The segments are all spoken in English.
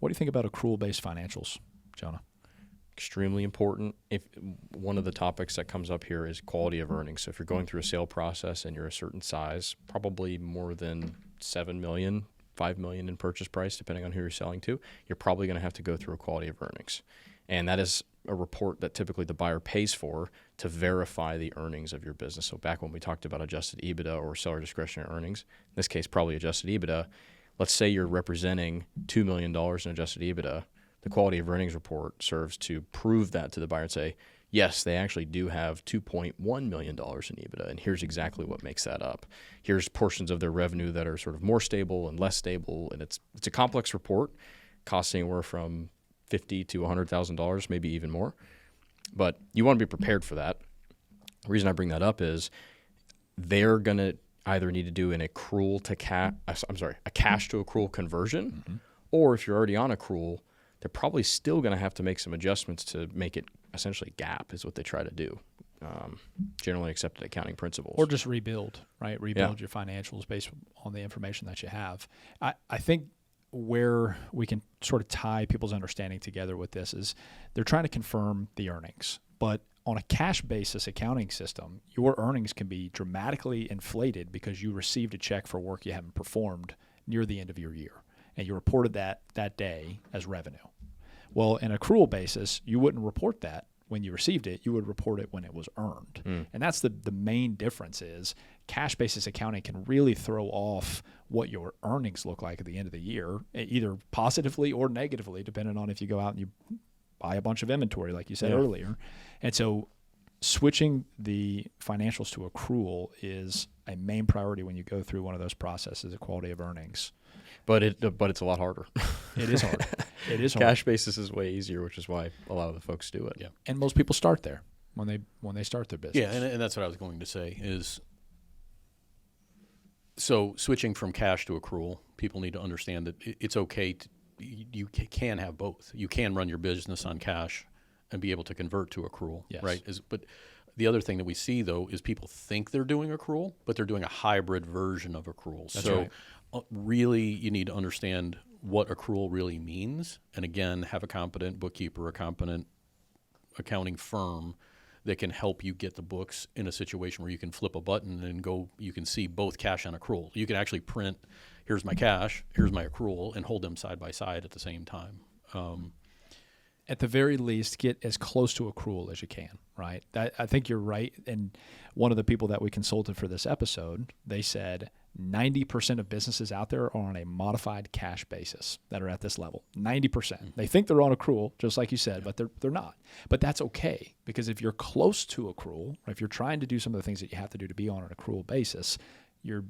What do you think about accrual-based financials, Jonah? Extremely important. If one of the topics that comes up here is quality of earnings. So if you're going through a sale process and you're a certain size, probably more than $7 million, $5 million in purchase price, depending on who you're selling to, you're probably going to have to go through a quality of earnings. And that is a report that typically the buyer pays for to verify the earnings of your business. So back when we talked about adjusted EBITDA or seller discretionary earnings, in this case, probably adjusted EBITDA, let's say you're representing $2 million in adjusted EBITDA. The quality of earnings report serves to prove that to the buyer and say, yes, they actually do have $2.1 million in EBITDA, and here's exactly what makes that up. Here's portions of their revenue that are sort of more stable and less stable, and it's a complex report, costing anywhere from $50,000 to $100,000, maybe even more. But you want to be prepared for that. The reason I bring that up is they're going to either need to do an accrual to a cash to accrual conversion, or if you're already on accrual, they're probably still going to have to make some adjustments to make it essentially GAAP is what they try to do. Generally accepted accounting principles. Or just rebuild, right? Rebuild your financials based on the information that you have. I think where we can sort of tie people's understanding together with this is they're trying to confirm the earnings. But on a cash basis accounting system, your earnings can be dramatically inflated because you received a check for work you haven't performed near the end of your year. And you reported that day as revenue. Well, in accrual basis, you wouldn't report that when you received it. You would report it when it was earned. And that's the main difference is cash basis accounting can really throw off what your earnings look like at the end of the year, either positively or negatively, depending on if you go out and you buy a bunch of inventory, like you said earlier. And so switching the financials to accrual is a main priority when you go through one of those processes of quality of earnings. But it's a lot harder. It is hard. It is hard. Cash basis is way easier, which is why a lot of the folks do it. Yeah. And most people start there when they start their business. Yeah, and that's what I was going to say is, so switching from cash to accrual, people need to understand that it's okay. You can have both. You can run your business on cash and be able to convert to accrual, right? But the other thing that we see, though, is people think they're doing accrual, but they're doing a hybrid version of accrual. That's so right. Really, you need to understand what accrual really means. And again, have a competent bookkeeper, a competent accounting firm that can help you get the books in a situation where you can flip a button and you can see both cash and accrual. You can actually print, here's my cash, here's my accrual, and hold them side by side at the same time. At the very least, get as close to accrual as you can, right? I think you're right. And one of the people that we consulted for this episode, they said 90% of businesses out there are on a modified cash basis that are at this level. 90%. They think they're on accrual, just like you said, but they're not. But that's okay, because if you're close to accrual, or if you're trying to do some of the things that you have to do to be on an accrual basis,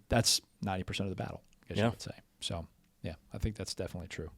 that's 90% of the battle, I guess you would say. So, yeah, I think that's definitely true.